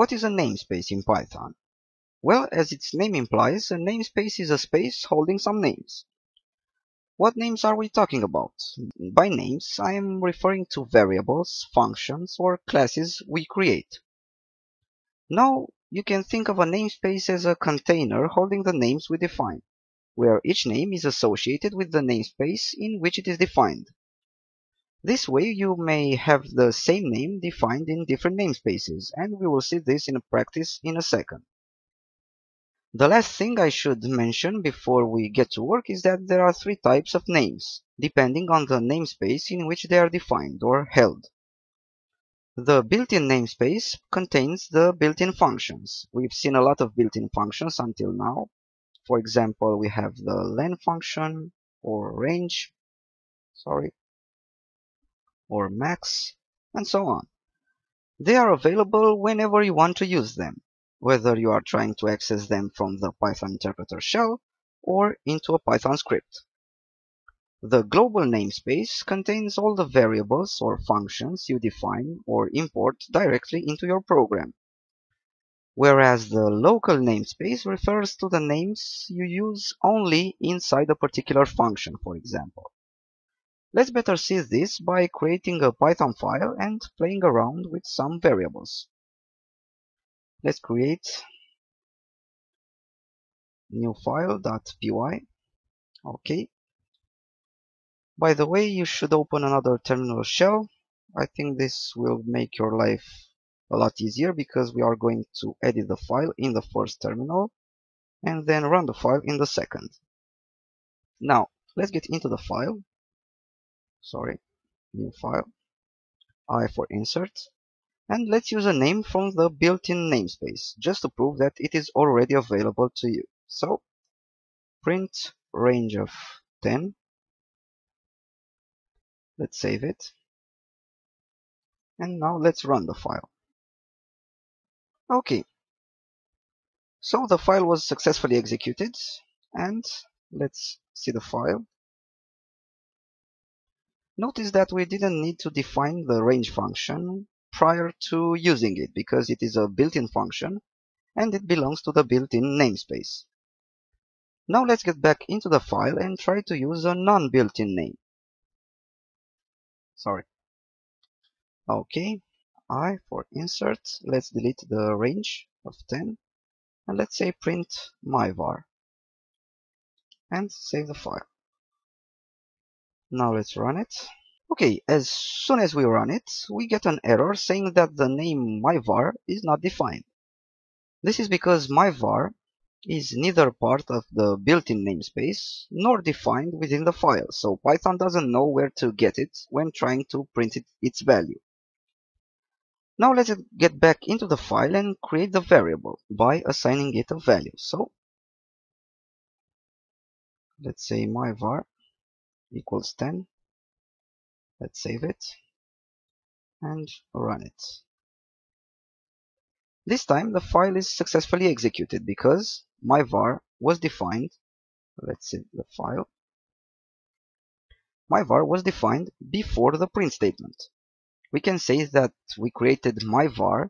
What is a namespace in Python? Well, as its name implies, a namespace is a space holding some names. What names are we talking about? By names, I am referring to variables, functions, or classes we create. Now, you can think of a namespace as a container holding the names we define, where each name is associated with the namespace in which it is defined. This way, you may have the same name defined in different namespaces, and we will see this in practice in a second. The last thing I should mention before we get to work is that there are three types of names, depending on the namespace in which they are defined or held. The built-in namespace contains the built-in functions. We've seen a lot of built-in functions until now. For example, we have the len function, or range, or max, and so on. They are available whenever you want to use them, whether you are trying to access them from the Python interpreter shell or into a Python script. The global namespace contains all the variables or functions you define or import directly into your program, whereas the local namespace refers to the names you use only inside a particular function, for example. Let's better see this by creating a Python file and playing around with some variables. Let's create new file.py. Okay. By the way, you should open another terminal shell. I think this will make your life a lot easier because we are going to edit the file in the first terminal and then run the file in the second. Now, let's get into the file. New file. I for insert. And let's use a name from the built-in namespace, just to prove that it is already available to you. So, print range of 10. Let's save it. And now let's run the file. Okay. So the file was successfully executed. And let's see the file. Notice that we didn't need to define the range function prior to using it because it is a built-in function and it belongs to the built-in namespace. Now let's get back into the file and try to use a non-built-in name. Okay, I for insert, let's delete the range of 10 and let's say print myvar and save the file. Now let's run it. Okay, as soon as we run it, we get an error saying that the name myvar is not defined. This is because myvar is neither part of the built-in namespace nor defined within the file, so Python doesn't know where to get it when trying to print its value. Now let's get back into the file and create the variable by assigning it a value. So let's say myvar equals 10. Let's save it and run it. This time the file is successfully executed because myvar was defined. Let's see the file. Myvar was defined before the print statement. We can say that we created myvar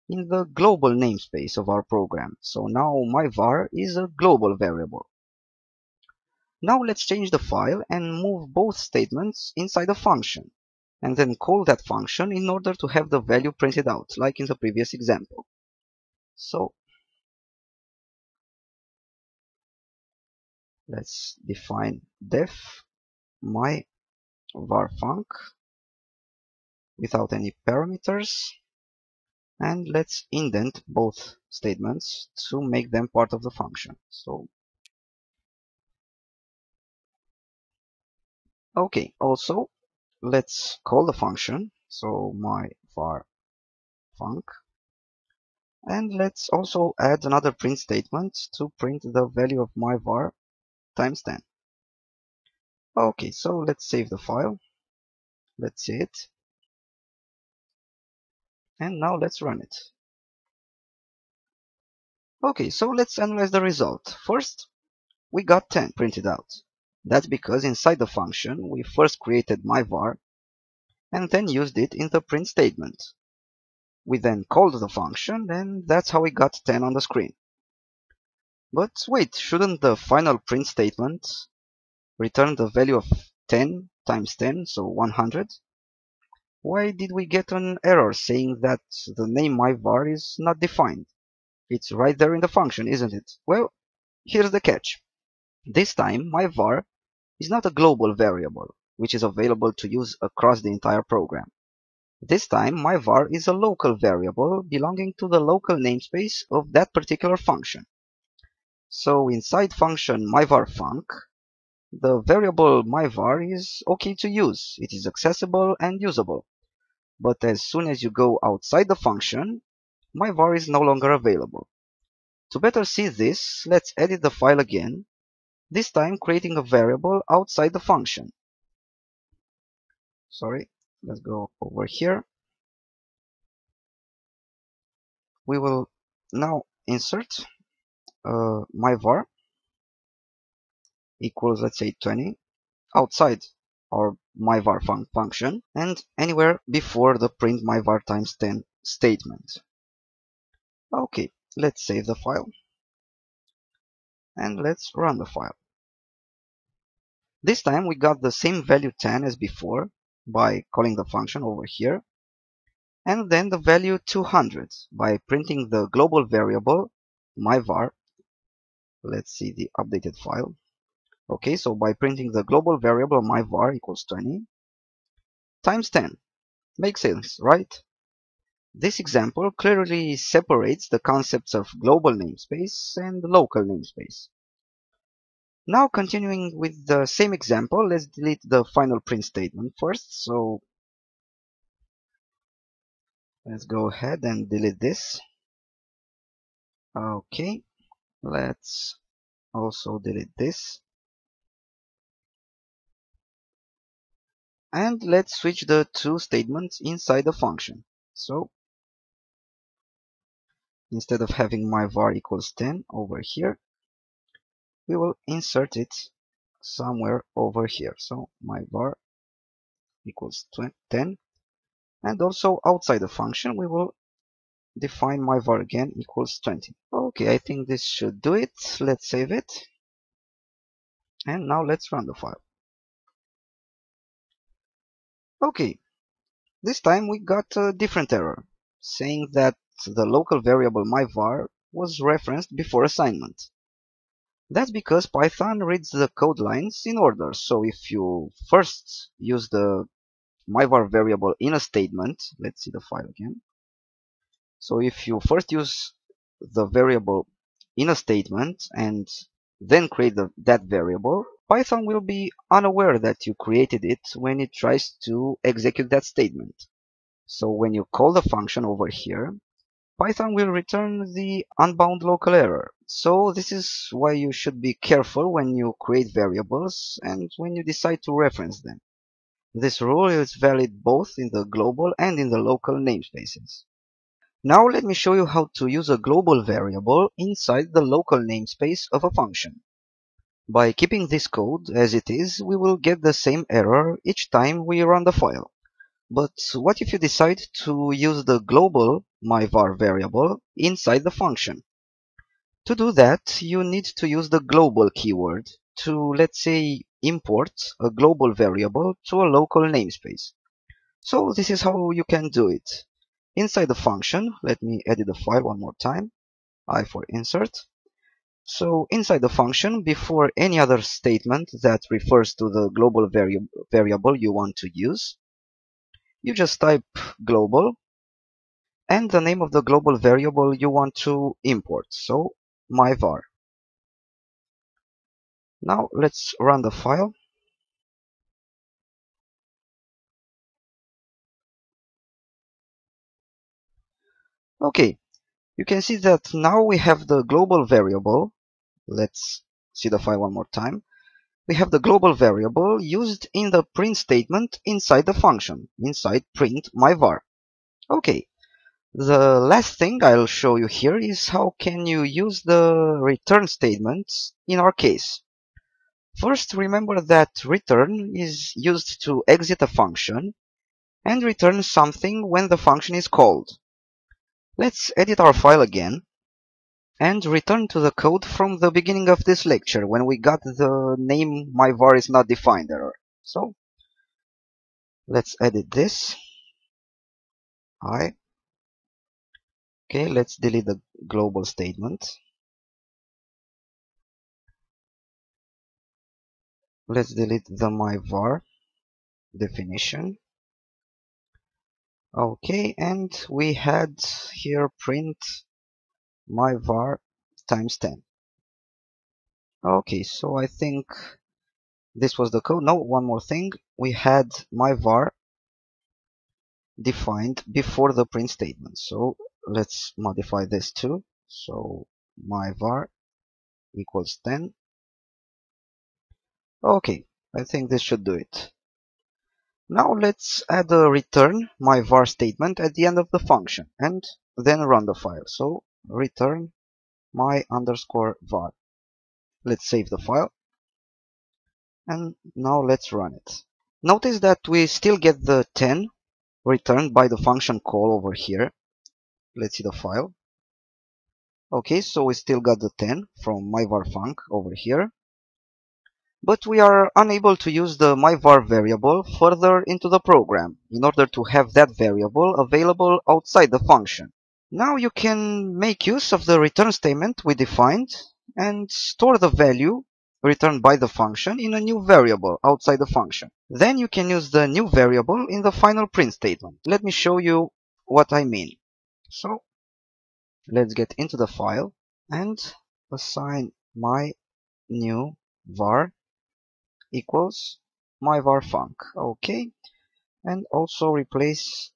in the global namespace of our program. So now myvar is a global variable. Now let's change the file and move both statements inside a function, and then call that function in order to have the value printed out, like in the previous example. So let's define def myvarfunc without any parameters, and let's indent both statements to make them part of the function. So okay, also let's call the function, so myvarfunc, and let's also add another print statement to print the value of myvar times 10. Okay, so let's save the file. Let's see it. And now let's run it. Okay, so let's analyze the result. First, we got 10 printed out. That's because inside the function, we first created myvar and then used it in the print statement. We then called the function, and that's how we got 10 on the screen. But wait, shouldn't the final print statement return the value of 10 times 10, so 100? Why did we get an error saying that the name myvar is not defined? It's right there in the function, isn't it? Well, here's the catch. This time, myvar is not a global variable, which is available to use across the entire program. This time, myvar is a local variable belonging to the local namespace of that particular function. So inside function myvarfunc, the variable myvar is okay to use. It is accessible and usable. But as soon as you go outside the function, myvar is no longer available. To better see this, let's edit the file again, this time creating a variable outside the function. Sorry, let's go over here. We will now insert myvar equals, let's say, 20 outside our myvar function and anywhere before the print myvar times 10 statement. Okay, let's save the file and let's run the file. This time we got the same value 10 as before by calling the function over here, and then the value 200 by printing the global variable myvar. Let's see the updated file. Okay, so by printing the global variable myvar equals 20 times 10. Makes sense, right? This example clearly separates the concepts of global namespace and local namespace. Now continuing with the same example, let's delete the final print statement first. So let's go ahead and delete this. Okay, let's also delete this. And let's switch the two statements inside the function. So instead of having myvar equals 10 over here, we will insert it somewhere over here. So myvar equals 10, and also outside the function we will define myvar again equals 20. Okay, I think this should do it. Let's save it, and now let's run the file. Okay, this time we got a different error saying that the local variable myvar was referenced before assignment. That's because Python reads the code lines in order. So if you first use the myvar variable in a statement, let's see the file again. So if you first use the variable in a statement and then create that variable, Python will be unaware that you created it when it tries to execute that statement. So when you call the function over here, Python will return the unbound local error. So this is why you should be careful when you create variables and when you decide to reference them. This rule is valid both in the global and in the local namespaces. Now let me show you how to use a global variable inside the local namespace of a function. By keeping this code as it is, we will get the same error each time we run the file. But what if you decide to use the global myvar variable inside the function? To do that, you need to use the global keyword to, let's say, import a global variable to a local namespace. So this is how you can do it. Inside the function, let me edit the file one more time. I for insert. So inside the function, before any other statement that refers to the global variable you want to use, you just type global and the name of the global variable you want to import. So myvar. Now let's run the file. Okay, you can see that now we have the global variable. Let's see the file one more time. We have the global variable used in the print statement inside the function, inside print myvar. Okay, the last thing I'll show you here is how can you use the return statements in our case. First, remember that return is used to exit a function and return something when the function is called. Let's edit our file again and return to the code from the beginning of this lecture when we got the name myvar is not defined error. So let's edit this. Okay, let's delete the global statement. Let's delete the myvar definition. Okay, and we had here print myvar times 10. Okay, so I think this was the code. No, one more thing. We had myvar defined before the print statement. So let's modify this too. So myvar equals 10. Okay, I think this should do it. Now let's add a return myvar statement at the end of the function and then run the file. So return my underscore var. Let's save the file and now let's run it. Notice that we still get the 10 returned by the function call over here. Let's see the file. Okay, so we still got the 10 from myvar_func over here, but we are unable to use the myvar variable further into the program in order to have that variable available outside the function. Now you can make use of the return statement we defined and store the value returned by the function in a new variable outside the function. Then you can use the new variable in the final print statement. Let me show you what I mean. So let's get into the file and assign my new var equals myvar_func. Okay, and also replace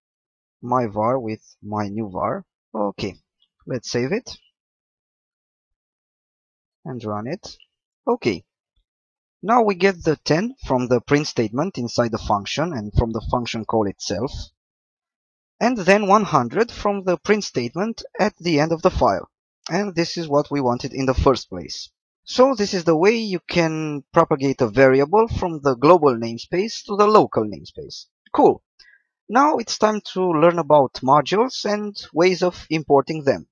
my var with my new var. Okay, let's save it and run it. Okay, now we get the 10 from the print statement inside the function and from the function call itself, and then 100 from the print statement at the end of the file. And this is what we wanted in the first place. So this is the way you can propagate a variable from the global namespace to the local namespace. Cool. Now it's time to learn about modules and ways of importing them.